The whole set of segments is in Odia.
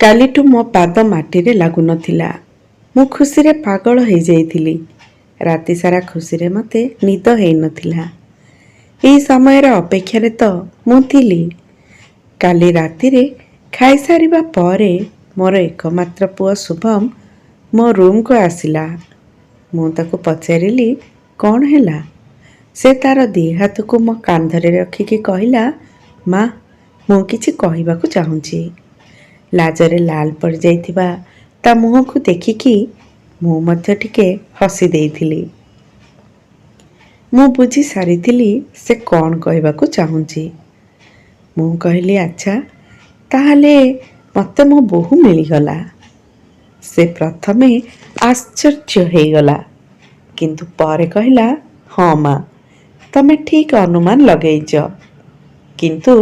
କାଲିଠୁ ମୋ ପାଦ ମାଟିରେ ଲାଗୁନଥିଲା। ମୁଁ ଖୁସିରେ ପାଗଳ ହେଇଯାଇଥିଲି। ରାତି ସାରା ଖୁସିରେ ମୋତେ ନିଦ ହେଇନଥିଲା। ଏହି ସମୟର ଅପେକ୍ଷାରେ ତ ମୁଁ ଥିଲି। କାଲି ରାତିରେ ଖାଇସାରିବା ପରେ ମୋର ଏକମାତ୍ର ପୁଅ ଶୁଭମ ମୋ ରୁମ୍କୁ ଆସିଲା। ମୁଁ ତାକୁ ପଚାରିଲି, କ'ଣ ହେଲା? ସେ ତାର ଦୁଇ ହାତକୁ ମୋ କାନ୍ଧରେ ରଖିକି କହିଲା, ମା, ମୁଁ କିଛି କହିବାକୁ ଚାହୁଁଛି। ଲାଜରେ ଲାଲ ପଡ଼ିଯାଇଥିବା ତା ମୁହଁକୁ ଦେଖିକି ମୁଁ ମଧ୍ୟ ଟିକେ ହସି ଦେଇଥିଲି। ମୁଁ ବୁଝି ସାରିଥିଲି ସେ କ'ଣ କହିବାକୁ ଚାହୁଁଛି। ମୁଁ କହିଲି, ଆଚ୍ଛା, ତାହେଲେ ମୋତେ ମୋ ବୋହୂ ମିଳିଗଲା। ସେ ପ୍ରଥମେ ଆଶ୍ଚର୍ଯ୍ୟ ହେଇଗଲା, କିନ୍ତୁ ପରେ କହିଲା, ହଁ ମା, ତମେ ଠିକ୍ ଅନୁମାନ ଲଗେଇଛ। କିନ୍ତୁ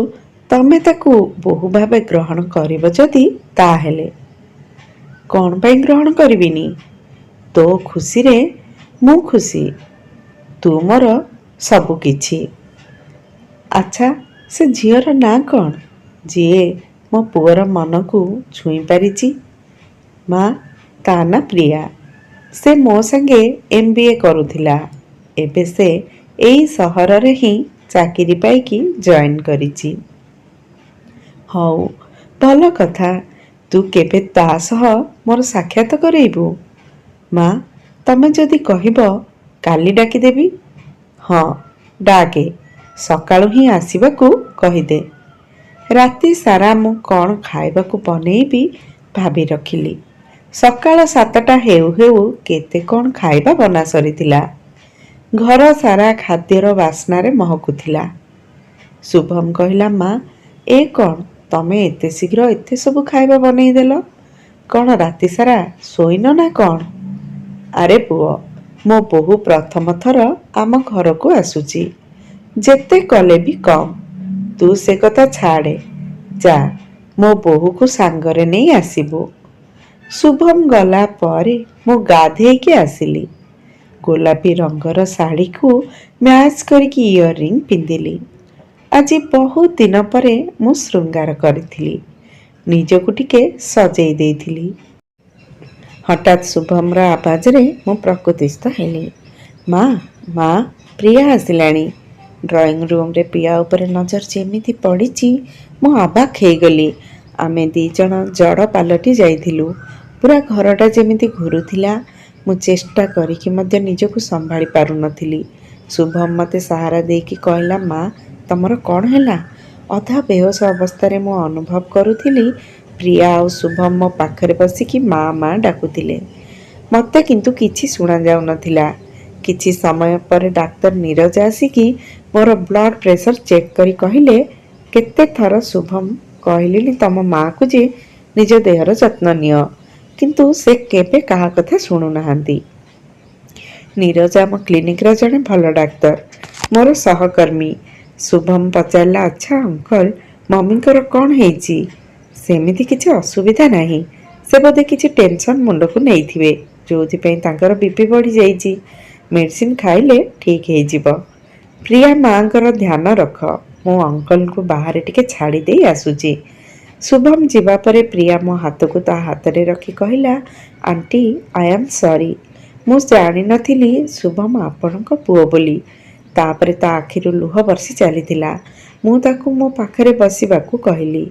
ତମେ ତାକୁ ବୋହୂ ଭାବେ ଗ୍ରହଣ କରିବ ଯଦି ତାହେଲେ। କ'ଣ ପାଇଁ ଗ୍ରହଣ କରିବିନି? ତୋ ଖୁସିରେ ମୁଁ ଖୁସି। ତୁ ମୋର ସବୁ କିଛି। ଆଚ୍ଛା, ସେ ଝିଅର ନାଁ କ'ଣ, ଯିଏ ମୋ ପୁଅର ମନକୁ ଛୁଇଁ ପାରିଛି? ମା, ତା ନାଁ ପ୍ରିୟା। ସେ ମୋ ସାଙ୍ଗେ MBA କରୁଥିଲା। ଏବେ ସେ ଏଇ ସହରରେ ହିଁ ଚାକିରି ପାଇକି ଜଏନ୍ କରିଛି। ହଉ, ଭଲ କଥା। ତୁ କେବେ ତା ସହ ମୋର ସାକ୍ଷାତ କରେଇବୁ? ମା, ତମେ ଯଦି କହିବ କାଲି ଡାକିଦେବି। ହଁ, ଡାକେ। ସକାଳୁ ହିଁ ଆସିବାକୁ କହିଦେ। ରାତି ସାରା ମୁଁ କ'ଣ ଖାଇବାକୁ ବନେଇବି ଭାବି ରଖିଲି। ସକାଳ 7ଟା ହେଉ ହେଉ କେତେ କ'ଣ ଖାଇବା ବନା ସରିଥିଲା। ଘର ସାରା ଖାଦ୍ୟର ବାସ୍ନାରେ ମହକୁଥିଲା। ଶୁଭମ କହିଲା, ମା, ଏ କ'ଣ ତମେ ଏତେ ଶୀଘ୍ର ଏତେ ସବୁ ଖାଇବା ବନେଇଦେଲ? କ'ଣ ରାତି ସାରା ଶୋଇନ ନା କ'ଣ? ଆରେ ପୁଅ, ମୋ ବୋହୂ ପ୍ରଥମ ଥର ଆମ ଘରକୁ ଆସୁଛି। ଯେତେ କଲେ ବି କମ୍। ତୁ ସେ କଥା ଛାଡ଼େ। ଯା, ମୋ ବୋହୂକୁ ସାଙ୍ଗରେ ନେଇ ଆସିବୁ। ଶୁଭମ ଗଲା ପରେ ମୁଁ ଗାଧେଇକି ଆସିଲି। ଗୋଲାପୀ ରଙ୍ଗର ଶାଢ଼ୀକୁ ମ୍ୟାଚ୍ କରିକି ଇୟରିଂ ପିନ୍ଧିଲି। ଆଜି ବହୁତ ଦିନ ପରେ ମୁଁ ଶୃଙ୍ଗାର କରିଥିଲି। ନିଜକୁ ଟିକେ ସଜେଇ ଦେଇଥିଲି। ହଠାତ୍ ଶୁଭମର ଆବାଜରେ ମୁଁ ପ୍ରକୃତିସ୍ଥ ହେଲି। ମା, ମା, ପ୍ରିୟା ଆସିଲାଣି। ଡ୍ରଇଂ ରୁମ୍ରେ ପ୍ରିୟା ଉପରେ ନଜର ଯେମିତି ପଡ଼ିଛି ମୁଁ ଅବାକ୍ ହେଇଗଲି। ଆମେ 2 ଜଣ ଜଡ଼ ପାଲଟି ଯାଇଥିଲୁ। ପୁରା ଘରଟା ଯେମିତି ଘୁରୁଥିଲା। ମୁଁ ଚେଷ୍ଟା କରିକି ମଧ୍ୟ ନିଜକୁ ସମ୍ଭାଳି ପାରୁନଥିଲି। ଶୁଭମ ମୋତେ ସାହାରା ଦେଇକି କହିଲା, ମା, ତମର କ'ଣ ହେଲା? ଅଧା ବେହୋସ ଅବସ୍ଥାରେ ମୁଁ ଅନୁଭବ କରୁଥିଲି ପ୍ରିୟା ଆଉ ଶୁଭମ ମୋ ପାଖରେ ବସିକି ମା ମା ଡାକୁଥିଲେ। ମୋତେ କିନ୍ତୁ କିଛି ଶୁଣାଯାଉନଥିଲା। କିଛି ସମୟ ପରେ ଡାକ୍ତର ନୀରଜ ଆସିକି ମୋର ବ୍ଲଡ଼ ପ୍ରେସର ଚେକ୍ କରି କହିଲେ, କେତେ ଥର ଶୁଭମ କହିଲିଣି ତମ ମାଆକୁ ଯେ ନିଜ ଦେହର ଯତ୍ନ ନିଅ, କିନ୍ତୁ ସେ କେବେ କାହା କଥା ଶୁଣୁନାହାନ୍ତି। ନୀରଜ ଆମ କ୍ଲିନିକର ଜଣେ ଭଲ ଡାକ୍ତର, ମୋର ସହକର୍ମୀ। ଶୁଭମ ପଚାରିଲା, ଆଚ୍ଛା ଅଙ୍କଲ, ମମିଙ୍କର କ'ଣ ହେଇଛି? ସେମିତି କିଛି ଅସୁବିଧା ନାହିଁ। ସେ ବୋଧେ କିଛି ଟେନସନ୍ ମୁଣ୍ଡକୁ ନେଇଥିବେ, ଯେଉଁଥିପାଇଁ ତାଙ୍କର BP ବଢ଼ିଯାଇଛି। ମେଡ଼ିସିନ ଖାଇଲେ ଠିକ୍ ହେଇଯିବ। ପ୍ରିୟା ମାଆଙ୍କର ଧ୍ୟାନ ରଖ। ମୁଁ ଅଙ୍କଲଙ୍କୁ ବାହାରେ ଟିକେ ଛାଡ଼ି ଦେଇ ଆସୁଛି। ଶୁଭମ ଯିବା ପରେ ପ୍ରିୟା ମୋ ହାତକୁ ତା ହାତରେ ରଖି କହିଲା, ଆଣ୍ଟି, ଆଇ ଆମ୍ ସରି। ମୁଁ ଜାଣିନଥିଲି ଶୁଭମ ଆପଣଙ୍କ ପୁଅ ବୋଲି। ତାପରେ ତା ଆଖିରୁ ଲୁହ ବର୍ଷି ଚାଲିଥିଲା। ମୁଁ ତାକୁ ମୋ ପାଖରେ ବସିବାକୁ କହିଲି।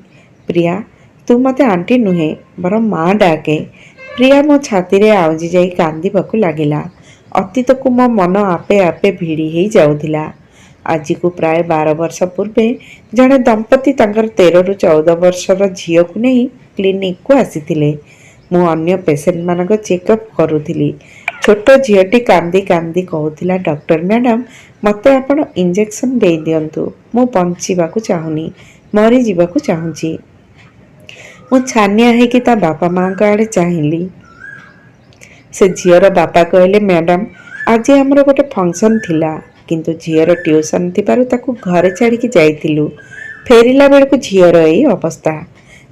ପ୍ରିୟା, ତୁ ମୋତେ ଆଣ୍ଟି ନୁହେଁ, ବରଂ ମା ଡାକେ। ପ୍ରିୟା ମୋ ଛାତିରେ ଆଉଜି ଯାଇ କାନ୍ଦିବାକୁ ଲାଗିଲା। ଅତୀତକୁ ମୋ ମନ ଆପେ ଆପେ ଭିଡ଼ି ହେଇ ଯାଉଥିଲା। ଆଜିକୁ ପ୍ରାୟ 12 ବର୍ଷ ପୂର୍ବେ ଜଣେ ଦମ୍ପତି ତାଙ୍କର 13ରୁ 14 ବର୍ଷର ଝିଅକୁ ନେଇ କ୍ଲିନିକକୁ ଆସିଥିଲେ। ମୁଁ ଅନ୍ୟ ପେସେଣ୍ଟମାନଙ୍କ ଚେକଅପ୍ କରୁଥିଲି। ଛୋଟ ଝିଅଟି କାନ୍ଦି କାନ୍ଦି କହୁଥିଲା, ଡକ୍ଟର ମ୍ୟାଡ଼ାମ, ମୋତେ ଆପଣ ଇଞ୍ଜେକ୍ସନ୍ ଦେଇଦିଅନ୍ତୁ। ମୁଁ ବଞ୍ଚିବାକୁ ଚାହୁଁନି, ମରିଯିବାକୁ ଚାହୁଁଛି। ମୁଁ ଛାନିଆ ହେଇକି ତା ବାପା ମାଆଙ୍କ ଆଡ଼େ ଚାହିଁଲି। ସେ ଝିଅର ବାପା କହିଲେ, ମ୍ୟାଡ଼ାମ, ଆଜି ଆମର ଗୋଟେ ଫଙ୍କସନ୍ ଥିଲା, କିନ୍ତୁ ଝିଅର ଟ୍ୟୁସନ୍ ଥିବାରୁ ତାକୁ ଘରେ ଛାଡ଼ିକି ଯାଇଥିଲୁ। ଫେରିଲା ବେଳକୁ ଝିଅର ଏଇ ଅବସ୍ଥା।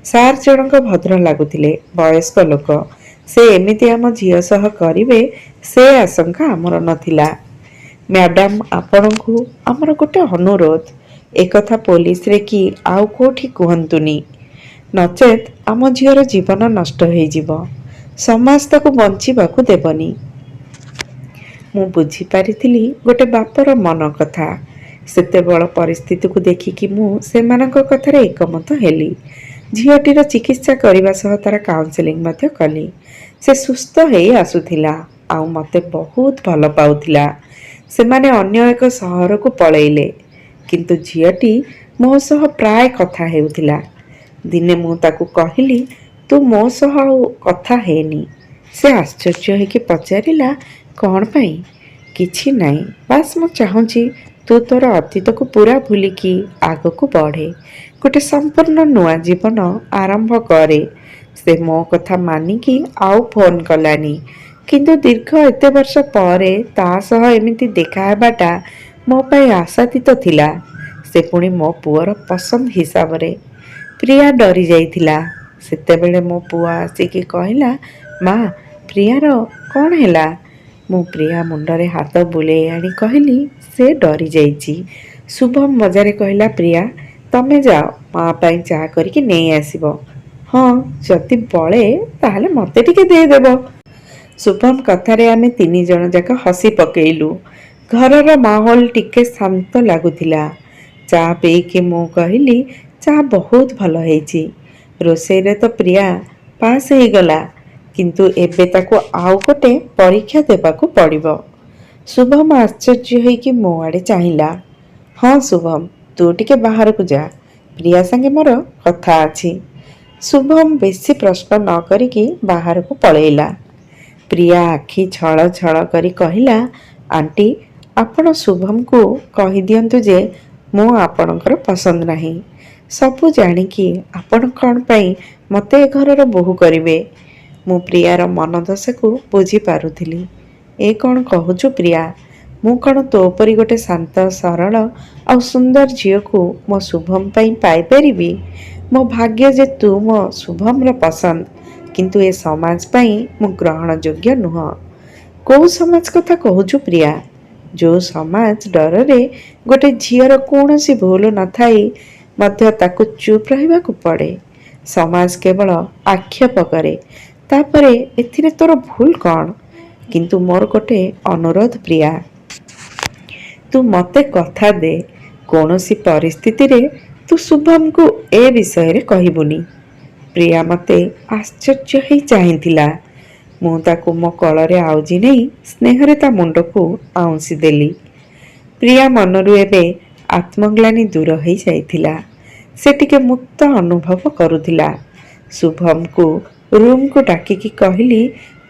ସାର୍ ଜଣଙ୍କ ଭଦ୍ର ଲାଗୁଥିଲେ, ବୟସ୍କ ଲୋକ। ସେ ଏମିତି ଆମ ଝିଅ ସହ କରିବେ ସେ ଆଶଙ୍କା ଆମର ନଥିଲା। ମ୍ୟାଡ଼ାମ, ଆପଣଙ୍କୁ ଆମର ଗୋଟେ ଅନୁରୋଧ। ଏକଥା ପୋଲିସରେ କି ଆଉ କେଉଁଠି କୁହନ୍ତୁନି। ନଚେତ୍ ଆମ ଝିଅର ଜୀବନ ନଷ୍ଟ ହୋଇଯିବ। ସମାଜ ତାକୁ ବଞ୍ଚିବାକୁ ଦେବନି। ମୁଁ ବୁଝିପାରିଥିଲି ଗୋଟେ ବାପର ମନ କଥା। ସେତେବେଳ ପରିସ୍ଥିତିକୁ ଦେଖିକି ମୁଁ ସେମାନଙ୍କ କଥାରେ ଏକମତ ହେଲି। ଝିଅଟିର ଚିକିତ୍ସା କରିବା ସହ ତାର କାଉନ୍ସେଲିଂ ମଧ୍ୟ କଲି। ସେ ସୁସ୍ଥ ହେଇ ଆସୁଥିଲା ଆଉ ମୋତେ ବହୁତ ଭଲ ପାଉଥିଲା। ସେମାନେ ଅନ୍ୟ ଏକ ସହରକୁ ପଳେଇଲେ, କିନ୍ତୁ ଝିଅଟି ମୋ ସହ ପ୍ରାୟ କଥା ହେଉଥିଲା। ଦିନେ ମୁଁ ତାକୁ କହିଲି, ତୁ ମୋ ସହ ଆଉ କଥା ହେନି। ସେ ଆଶ୍ଚର୍ଯ୍ୟ ହେଇକି ପଚାରିଲା, କ'ଣ ପାଇଁ? କିଛି ନାହିଁ, ବାସ୍ ମୁଁ ଚାହୁଁଛି ତୁ ତୋର ଅତୀତକୁ ପୁରା ଭୁଲିକି ଆଗକୁ ବଢ଼େ, ଗୋଟେ ସମ୍ପୂର୍ଣ୍ଣ ନୂଆ ଜୀବନ ଆରମ୍ଭ କରେ। ସେ ମୋ କଥା ମାନିକି ଆଉ ଫୋନ୍ କଲାନି, କିନ୍ତୁ ଦୀର୍ଘ ଏତେ ବର୍ଷ ପରେ ତା ସହ ଏମିତି ଦେଖା ହେବାଟା ମୋ ପାଇଁ ଆଶାତୀତ ଥିଲା। ସେ ପୁଣି ମୋ ପୁଅର ପସନ୍ଦ ହିସାବରେ। ପ୍ରିୟା ଡରି ଯାଇଥିଲା। ସେତେବେଳେ ମୋ ପୁଅ ଆସିକି କହିଲା, ମା, ପ୍ରିୟାର କ'ଣ ହେଲା? ମୁଁ ପ୍ରିୟା ମୁଣ୍ଡରେ ହାତ ବୁଲେଇ ଆଣି କହିଲି, ସେ ଡରି ଯାଇଛି। ଶୁଭମ ମଜାରେ କହିଲା, ପ୍ରିୟା, ତମେ ଯାଅ, ମା ପାଇଁ ଚା କରିକି ନେଇ ଆସିବ। ହଁ, ଯଦି ବଳେ ତାହେଲେ ମୋତେ ଟିକେ ଦେଇଦେବ। ଶୁଭମ କଥାରେ ଆମେ 3 ଜଣ ଯାକ ହସି ପକେଇଲୁ। ଘରର ମାହୋଲ ଟିକେ ଶାନ୍ତ ଲାଗୁଥିଲା। ଚା ପିଇକି ମୁଁ କହିଲି, ଚା ବହୁତ ଭଲ ହେଇଛି। ରୋଷେଇରେ ତ ପ୍ରିୟା ପାସ୍ ହେଇଗଲା, କିନ୍ତୁ ଏବେ ତାକୁ ଆଉ ଗୋଟେ ପରୀକ୍ଷା ଦେବାକୁ ପଡ଼ିବ। ଶୁଭମ ଆଶ୍ଚର୍ଯ୍ୟ ହେଇକି ମୋ ଆଡ଼େ ଚାହିଁଲା। ହଁ ଶୁଭମ, ତୁ ଟିକେ ବାହାରକୁ ଯା, ପ୍ରିୟା ସାଙ୍ଗେ ମୋର କଥା ଅଛି। ଶୁଭମ ବେଶୀ ପ୍ରଶ୍ନ ନ କରିକି ବାହାରକୁ ପଳେଇଲା। ପ୍ରିୟା ଆଖି ଛଳ ଛଳ କରି କହିଲା, ଆଣ୍ଟି, ଆପଣ ଶୁଭମକୁ କହିଦିଅନ୍ତୁ ଯେ ମୁଁ ଆପଣଙ୍କର ପସନ୍ଦ ନାହିଁ। ସବୁ ଜାଣିକି ଆପଣ କ'ଣ ପାଇଁ ମୋତେ ଏ ଘରର ବୋହୂ କରିବେ? ମୁଁ ପ୍ରିୟାର ମନ ଦଶାକୁ ବୁଝିପାରୁଥିଲି। ଏ କ'ଣ କହୁଛୁ ପ୍ରିୟା? ମୁଁ କ'ଣ ତୋ ପରି ଗୋଟେ ଶାନ୍ତ, ସରଳ ଆଉ ସୁନ୍ଦର ଝିଅକୁ ମୋ ଶୁଭମ ପାଇଁ ପାଇପାରିବି? ମୋ ଭାଗ୍ୟ ଯେ ତୁ ମୋ ଶୁଭମର ପସନ୍ଦ, କିନ୍ତୁ ଏ ସମାଜ ପାଇଁ ମୁଁ ଗ୍ରହଣଯୋଗ୍ୟ ନୁହଁ। କୋଉ ସମାଜ କଥା କହୁଛୁ ପ୍ରିୟା? ଯେଉଁ ସମାଜ ଡରରେ ଗୋଟେ ଝିଅର କୌଣସି ଭୁଲ ନଥାଇ ମଧ୍ୟ ତାକୁ ଚୁପ୍ ରହିବାକୁ ପଡ଼େ। ସମାଜ କେବଳ ଆକ୍ଷେପ କରେ, ତାପରେ ଏଥିରେ ତୋର ଭୁଲ କ'ଣ? କିନ୍ତୁ ମୋର ଗୋଟେ ଅନୁରୋଧ ପ୍ରିୟା, ତୁ ମୋତେ କଥା ଦେ, କୌଣସି ପରିସ୍ଥିତିରେ ତୁ ଶୁଭମକୁ ଏ ବିଷୟରେ କହିବୁନି। ପ୍ରିୟା ମୋତେ ଆଶ୍ଚର୍ଯ୍ୟ ହେଇ ଚାହିଁଥିଲା। ମୁଁ ତାକୁ ମୋ କୋଳରେ ଆଉଜି ନେଇ ସ୍ନେହରେ ତା ମୁଣ୍ଡକୁ ଆଉଁସି ଦେଲି। ପ୍ରିୟା ମନରୁ ଏବେ ଆତ୍ମଗ୍ଲାନି ଦୂର ହେଇ ଯାଇଥିଲା। ସେ ଟିକେ ମୁକ୍ତ ଅନୁଭବ କରୁଥିଲା। ଶୁଭମକୁ ରୁମକୁ ଡାକିକି କହିଲି,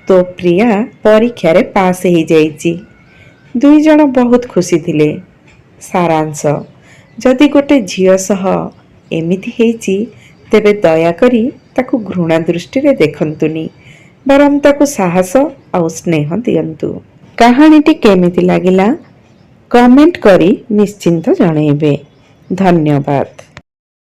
ତୋ ପ୍ରିୟା ପରୀକ୍ଷାରେ ପାସ୍ ହେଇଯାଇଛି। 2 ଜଣ ବହୁତ ଖୁସି ଥିଲେ। ସାରାଂଶ, ଯଦି ଗୋଟେ ଝିଅ ସହ ଏମିତି ହେଇଛି, ତେବେ ଦୟାକରି ତାକୁ ଘୃଣା ଦୃଷ୍ଟିରେ ଦେଖନ୍ତୁନି, ବରଂ ତାକୁ ସାହସ ଆଉ ସ୍ନେହ ଦିଅନ୍ତୁ। କାହାଣୀଟି କେମିତି ଲାଗିଲା କମେଣ୍ଟ କରି ନିଶ୍ଚିନ୍ତ ଜଣେଇବେ। ଧନ୍ୟବାଦ।